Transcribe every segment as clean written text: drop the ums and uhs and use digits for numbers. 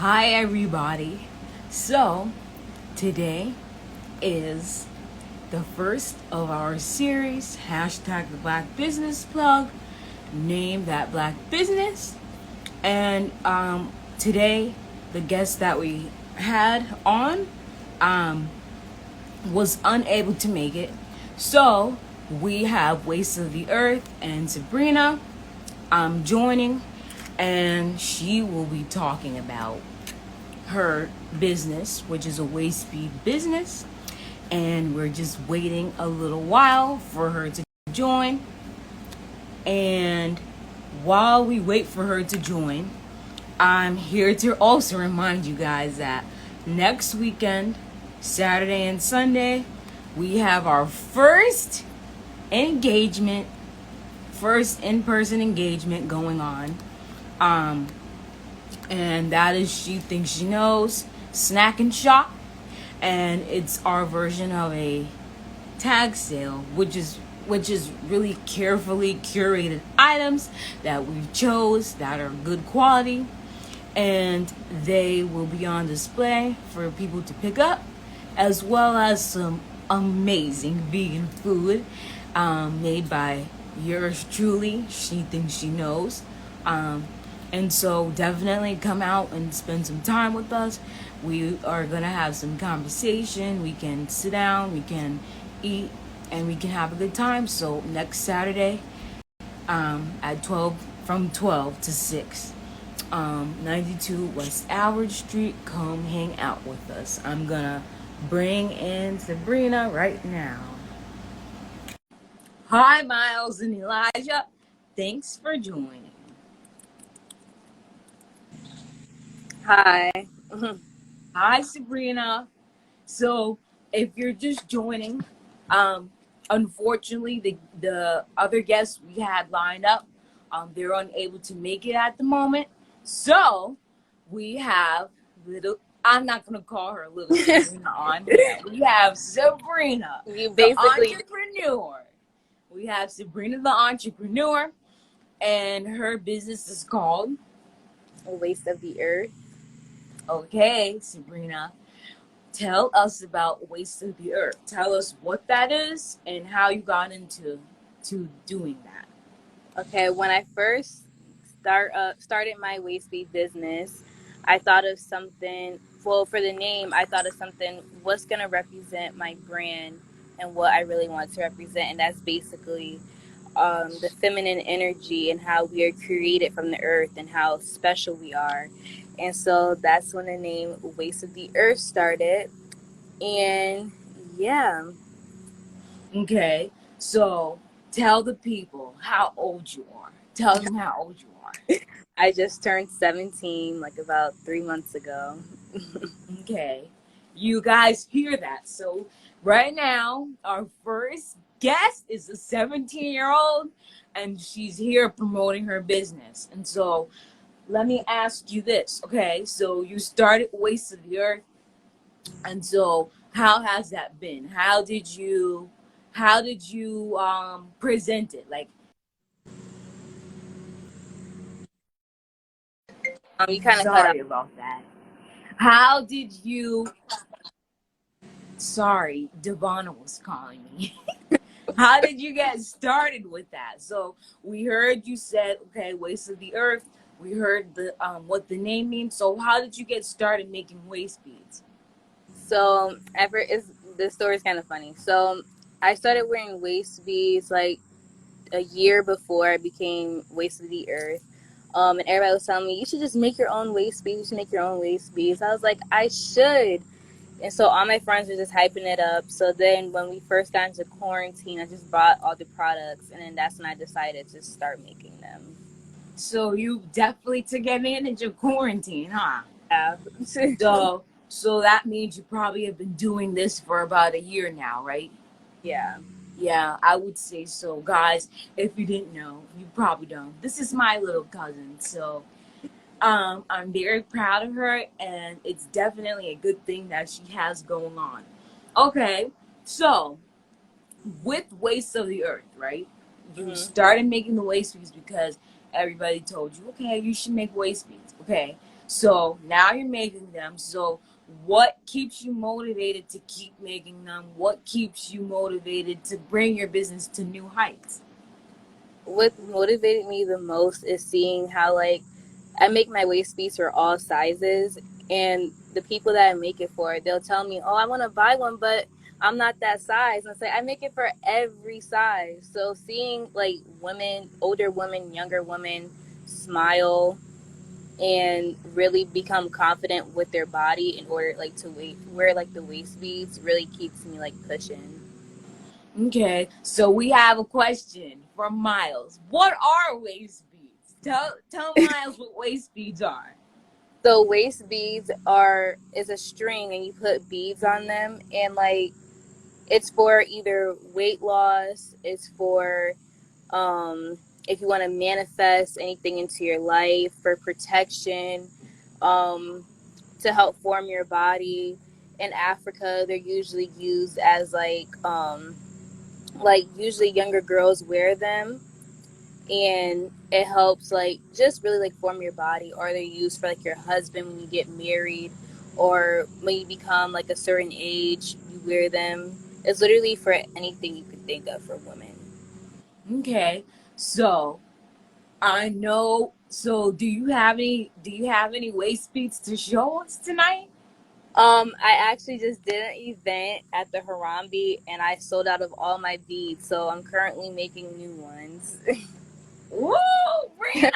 Hi, everybody. So, today is the first of our series, hashtag the Black Business Plug, name that Black Business. And today, the guest that we had on was unable to make it. So, we have Waste of the Earth and Sabrinna joining, and she will be talking about her business, which is a waist bead business. And we're just waiting a little while for her to join. And while we wait for her to join, I'm here to also remind you guys that next weekend, Saturday and Sunday, we have our first engagement, first in-person engagement going on. And that is She Thinks She Knows Snack and Shop. And it's our version of a tag sale, which is really carefully curated items that we chose that are good quality, and they will be on display for people to pick up, as well as some amazing vegan food made by yours truly, She Thinks She Knows. And so definitely come out and spend some time with us. We are going to have some conversation. We can sit down, we can eat, and we can have a good time. So next Saturday at 12, from 12 to 6, 92 West Albert Street. Come hang out with us. I'm going to bring in Sabrinna right now. Hi, Miles and Elijah. Thanks for joining. Hi. Hi, Sabrinna. So, if you're just joining, unfortunately, the other guests we had lined up, they're unable to make it at the moment. So, we have little. I'm not gonna call her little Sabrina on here. We have Sabrinna, You the basically entrepreneur. We have Sabrinna, the entrepreneur, and her business is called. a waste of the earth. Okay, Sabrina. Tell us about Waste of the Earth. Tell us what that is and how you got into doing that. Okay, when I first started my waste bead business, I thought of something. Well, for the name, I thought of something what's gonna represent my brand and what I really want to represent, and that's basically the feminine energy and how we are created from the earth and how special we are. And so that's when the name Waste of the Earth started. And yeah. Okay, so tell the people how old you are. Tell them how old you are. I just turned 17 like about 3 months ago. Okay, you guys hear that? So right now, our first guest is a 17-year-old, and she's here promoting her business. And so let me ask you this, okay? So you started Waste of the Earth, and so how has that been? How did you present it? Like, You kind of cut out. sorry about that. How did you Sorry, Devonna was calling me. How did you get started with that? So we heard you said, okay, Waste of the Earth. We heard the what the name means. So how did you get started making waist beads? So ever is this story is kind of funny. So I started wearing waist beads like a year before I became Waste of the Earth. And everybody was telling me you should just make your own waist beads. You should make your own waist beads. I was like, I should. And so all my friends were just hyping it up. So then when we first got into quarantine, I just bought all the products, and then that's when I decided to start making them. So you definitely took advantage of quarantine, huh? Yeah. So that means you probably have been doing this for about a year now, right? Yeah. Yeah, I would say so. Guys, if you didn't know, you probably don't. This is my little cousin, so I'm very proud of her, and it's definitely a good thing that she has going on. Okay, so with Waste of the Earth, right? You Mm-hmm. started making the waist beads because everybody told you, okay, you should make waist beads. Okay, So now you're making them. So what keeps you motivated to keep making them? What keeps you motivated to bring your business to new heights? What motivated me the most is seeing how like I make my waist beads for all sizes, and the people that I make it for, they'll tell me, "Oh, I want to buy one, but I'm not that size." And I say, "I make it for every size." So seeing like women, older women, younger women, smile and really become confident with their body in order like to wear like the waist beads really keeps me like pushing. Okay, so we have a question from Miles. What are waist beads? Tell Miles what waist beads are. So waist beads are is a string and you put beads on them, and like it's for either weight loss, it's for um if you want to manifest anything into your life, for protection, um to help form your body. In Africa, they're usually used as like usually younger girls wear them, and it helps like just really like form your body, or they're used for like your husband when you get married, or when you become like a certain age you wear them. It's literally for anything you could think of for women. Okay, so I know. So do you have any waist beads to show us tonight? I actually just did an event at the Harambe and I sold out of all my beads, so I'm currently making new ones. Woo, Brina!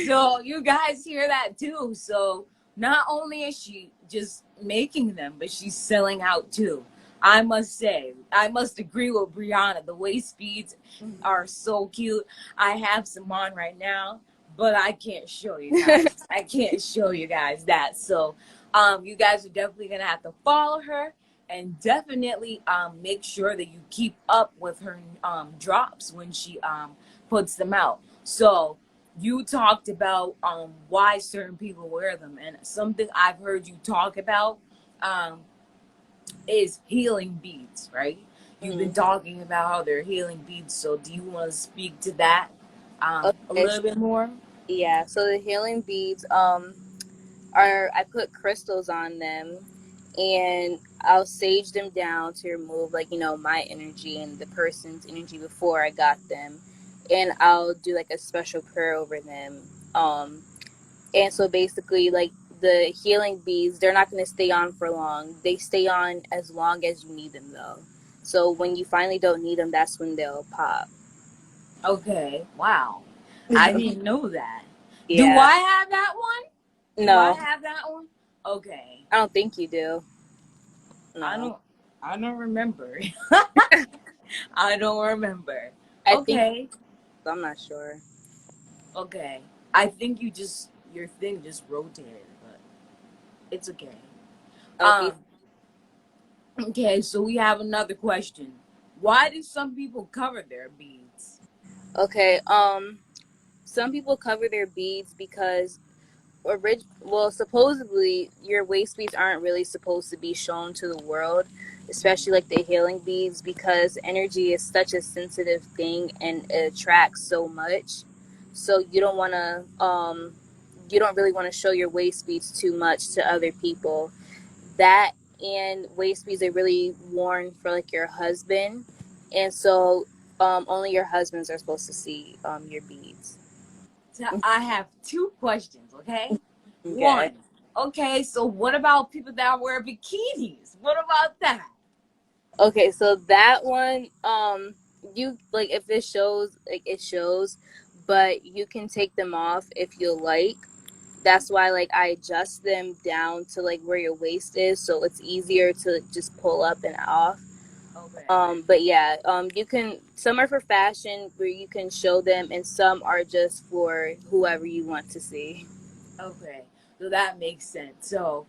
So you guys hear that too. So not only is she just making them, but she's selling out too. I must say, I must agree with Brianna. The waist beads are so cute. I have some on right now, but I can't show you guys. I can't show you guys that. So you guys are definitely gonna have to follow her and definitely make sure that you keep up with her drops when she puts them out. So you talked about why certain people wear them, and something I've heard you talk about um, is healing beads, right? You've been Mhm. talking about how they're healing beads, so do you want to speak to that a Okay, little bit more? yeah. So the healing beads, are I put crystals on them, and I'll sage them down to remove like my energy and the person's energy before I got them, and I'll do like a special prayer over them. And so basically like the healing beads, they're not going to stay on for long. They stay on as long as you need them though. So when you finally don't need them, that's when they'll pop. Okay, wow. I didn't know that. Do Yeah. I have that one? Do I No, have that one? Okay. I don't think you do. I No. don't I don't remember. I don't remember. I think Okay. I'm not sure. Okay. I think your thing just rotated, but it's okay. Okay. Um, okay, so we have another question. Why do some people cover their beads? Okay. Some people cover their beads because well, supposedly your waist beads aren't really supposed to be shown to the world, especially like the healing beads, because energy is such a sensitive thing and it attracts so much. So you don't really want to show your waist beads too much to other people. That and waist beads are really worn for like your husband, and so only your husbands are supposed to see your beads. So I have two questions, okay? Okay. One, okay, so what about people that wear bikinis? What about that? Okay, so that one, you like if it shows, like it shows, but you can take them off if you like. That's why like I adjust them down to like where your waist is, so it's easier to just pull up and off. Okay, But yeah, you can. Some are for fashion where you can show them, and some are just for whoever you want to see. okay, so that makes sense. So,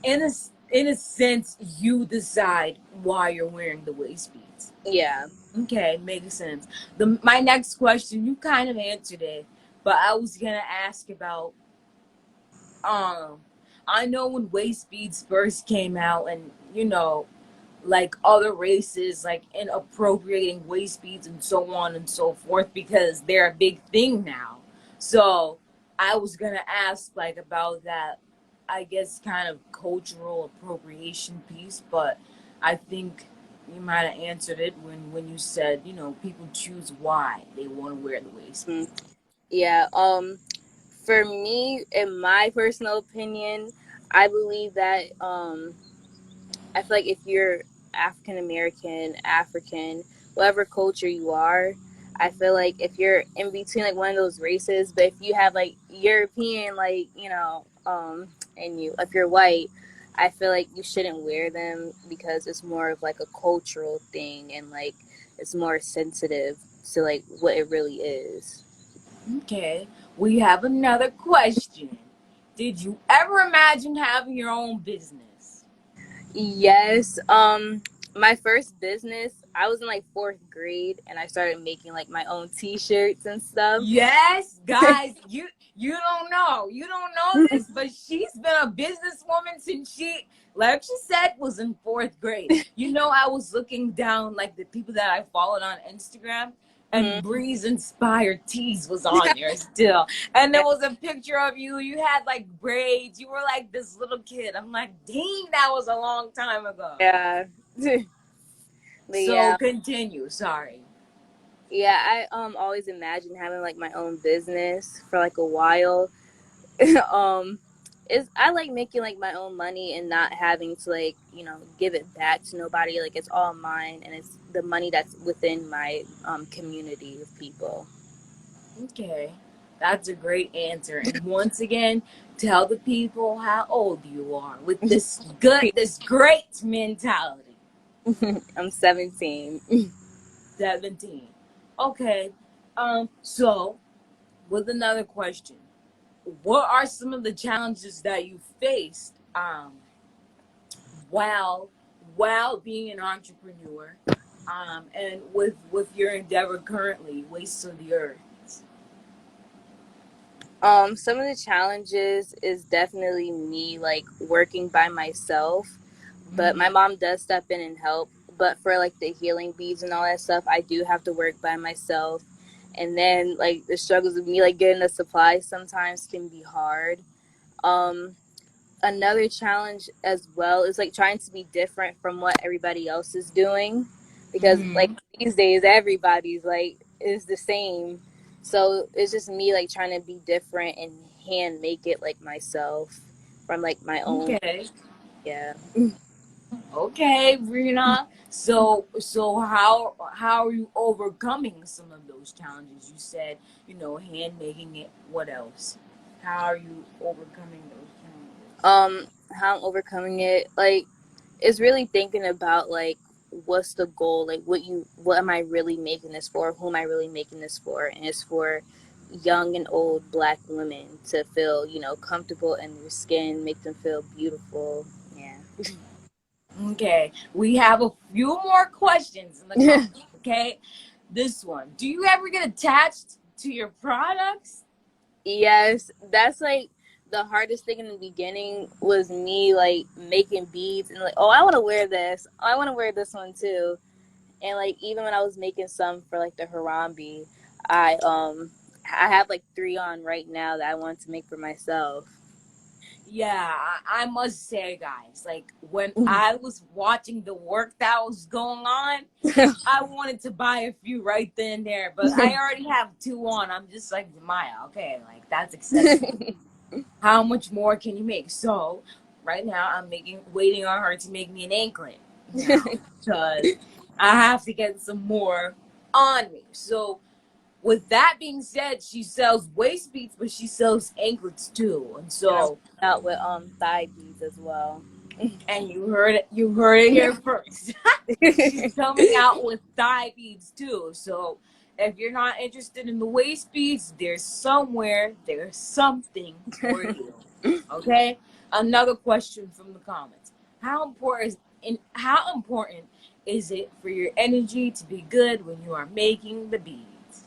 in a in a sense, you decide why you're wearing the waist beads. Yeah. Okay, makes sense. The my next question, you kind of answered it, but I was gonna ask about um I know when waist beads first came out, and like other races like inappropriating waist beads and so on and so forth because they're a big thing now. So I was gonna ask like about that, I guess kind of cultural appropriation piece, but I think you might have answered it when you said, people choose why they want to wear the waist Mm, bead. yeah. For me, in my personal opinion, I believe that I feel like if you're African American, African, whatever culture you are, I feel like if you're in between like one of those races, but if you have like European, like and you if you're white, I feel like you shouldn't wear them because it's more of like a cultural thing and like it's more sensitive to like what it really is. Okay, we have another question. Did you ever imagine having your own business? Yes. My first business, I was in like fourth grade and I started making like my own t-shirts and stuff. Yes, guys, you don't know this, but she's been a businesswoman since like she said, was in fourth grade. I was looking down like the people that I followed on Instagram, and Mhm. Breeze Inspired Tees was on there still. And there was a picture of you. You had like braids. You were like this little kid. I'm like, dang, that was a long time ago. Yeah. But So yeah. continue. Sorry. Yeah, I always imagined having like my own business for like a while. um is I like making like my own money and not having to like, give it back to nobody. Like it's all mine and it's the money that's within my community of people. Okay, that's a great answer. And once again, tell the people how old you are with this great mentality. I'm 17. 17. Okay. So with another question, what are some of the challenges that you faced while while being an entrepreneur, and with your endeavor currently, Waste of the Earth? Some of the challenges is definitely me like working by myself, but my Mm, mom does step in and help. But for like the healing beads and all that stuff, I do have to work by myself. And then like the struggles of me like getting the supplies sometimes can be hard. Um, Another challenge as well is like trying to be different from what everybody else is doing because like mm, these days everybody's like is the same, so it's just me like trying to be different and hand make it like myself from like my own. okay. Yeah. Okay, Rena. So how are you overcoming some of those challenges? You said, hand making it. What else? How are you overcoming those challenges? um how I'm overcoming it, like it's really thinking about like what's the goal, like what am I really making this for, who am I really making this for, and it's for young and old black women to feel comfortable in their skin, make them feel beautiful. Yeah. Okay, we have a few more questions in the comments. Okay, this one: do you ever get attached to your products? Yes, that's like the hardest thing in the beginning was me like making beads and like, oh, I want to wear this, oh, I want to wear this one too. And like even when I was making some for like the Harambe, I have like three on right now that I want to make for myself. Yeah, I must say, guys, like when I was watching the work that was going on, I wanted to buy a few right then and there, but I already have two on. I'm just like, Maya, okay, like that's excessive. How much more can you make? So right now I'm waiting on her to make me an anklet now, because I have to get some more on me. So with that being said, she sells waist beats, but she sells anklets too. And And I'm so, out with thigh beads as well. and you heard it here first. She's coming out with thigh beads too. So if you're not interested in the waist beads, there's something for you. Okay? Another question from the comments. How important is it for your energy to be good when you are making the beads?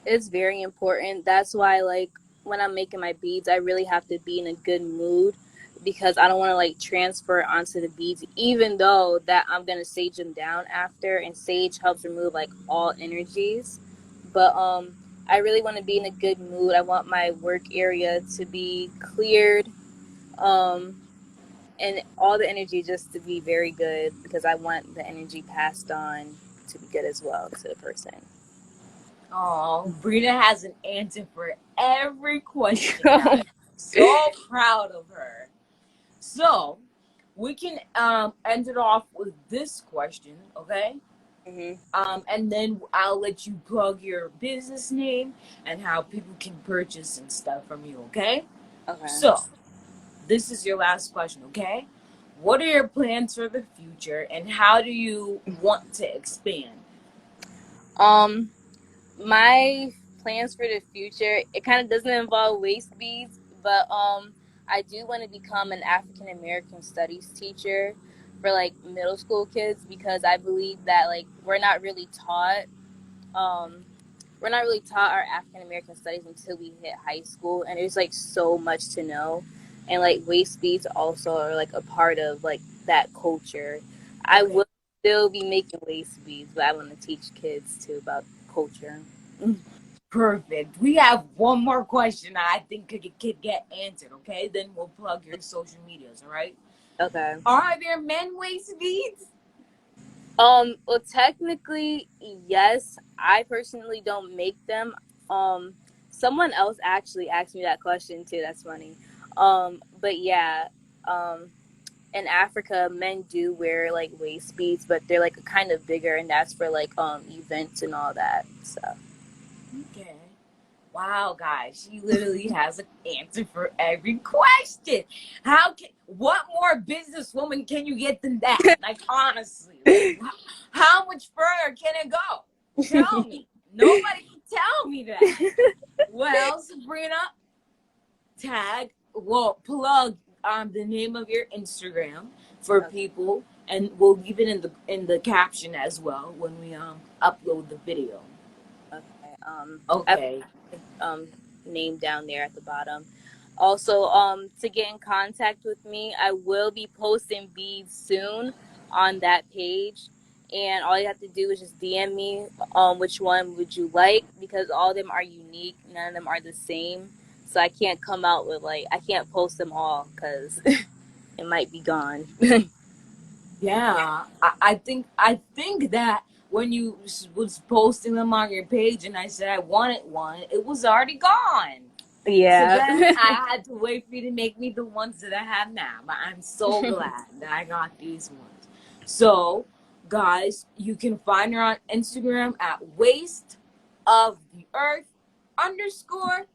It's very important. That's why like when I'm making my beads, I really have to be in a good mood because I don't want to like transfer onto the beads, even though that I'm gonna sage them down after, and sage helps remove like all energies. But I really want to be in a good mood. I want my work area to be cleared, um, and all the energy just to be very good because I want the energy passed on to be good as well to the person. Oh, Brina has an answer for every question, guys. So proud of her. So, we can end it off with this question, okay? hmm And then I'll let you plug your business name and how people can purchase and stuff from you, okay? Okay. So, this is your last question, okay? What are your plans for the future and how do you want to expand? Um, my plans for the future, it kind of doesn't involve waist beads, but I do want to become an African American studies teacher for like middle school kids because I believe that like um we're not really taught our African American studies until we hit high school, and there's like so much to know, and like waist beads also are like a part of like that culture. I Okay, will still be making waist beads, but I want to teach kids too about culture. perfect. We have one more question that I think could get answered, okay? Then we'll plug your social medias, all right? Okay. Are there men waist beads? Well, technically, yes. I personally don't make them. Um, Someone else actually asked me that question too. That's funny. But yeah. In Africa, men do wear like waist beads, but they're like kind of bigger, and that's for like events and all that. So Okay. Wow, guys, she literally has an answer for every question. What more businesswoman can you get than that? Like, honestly, like, how much further can it go? Tell me. Nobody can tell me that. Well, Sabrina, plug the name of your Instagram for okay. people, and we'll leave it in the caption as well when we upload the video. Okay. I put Okay. my name down there at the bottom. Also, to get in contact with me, I will be posting beads soon on that page. And all you have to do is just DM me which one would you like because all of them are unique. None of them are the same. So I can't come out with like I can't post them all because it might be gone. Yeah, I think that when you was posting them on your page and I said I wanted one, it was already gone. So Yeah. then I had to wait for you to make me the ones that I have now. But I'm so glad that I got these ones. So, guys, you can find her on Instagram at waist of the earth underscore.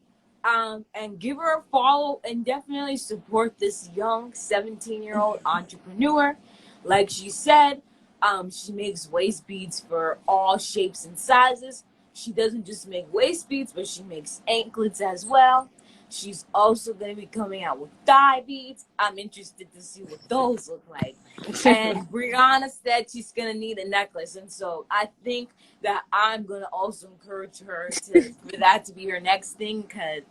And give her a follow and definitely support this young 17-year-old entrepreneur. Like she said, she makes waist beads for all shapes and sizes. She doesn't just make waist beads, but she makes anklets as well. She's also going to be coming out with thigh beads. I'm interested to see what those look like. And Brianna said she's going to need a necklace. And so I think that I'm going to also encourage her for that to be her next thing because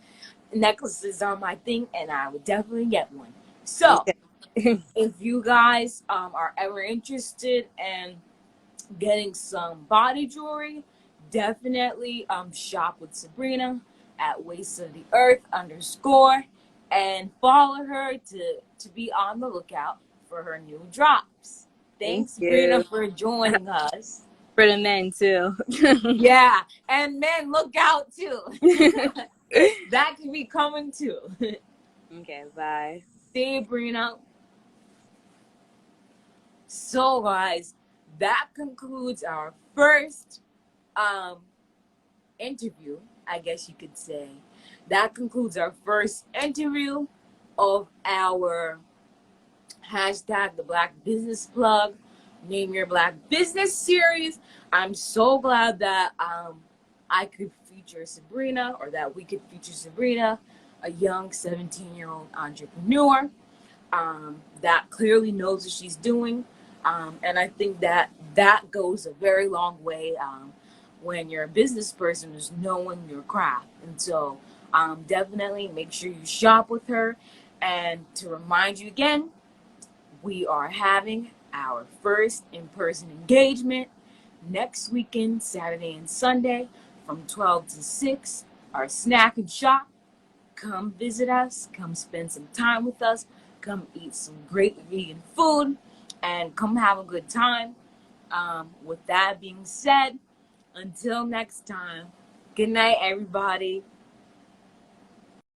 necklaces are my thing and I would definitely get one. So Okay. if you guys are ever interested in getting some body jewelry, definitely shop with Sabrina at waist of the earth underscore and follow her to be on the lookout for her new drops. Thank Thanks, Sabrina, you. for joining us. For the men too. Yeah, and men, look out too. That could be coming too. Okay, bye. See you, Sabrina. So, guys, that concludes our first um interview, I guess you could say. That concludes our first interview of our hashtag the Black Business Plug, Name Your Black Business series. I'm so glad that I could feature Sabrina, or that we could feature Sabrina, a young 17-year-old entrepreneur that clearly knows what she's doing. And I think that that goes a very long way when you're a business person is knowing your craft. And so definitely make sure you shop with her. And to remind you again, we are having our first in-person engagement next weekend, Saturday and Sunday, from 12 to 6, our snack and shop. Come visit us, come spend some time with us, come eat some great vegan food, and come have a good time. With that being said, until next time, good night, everybody.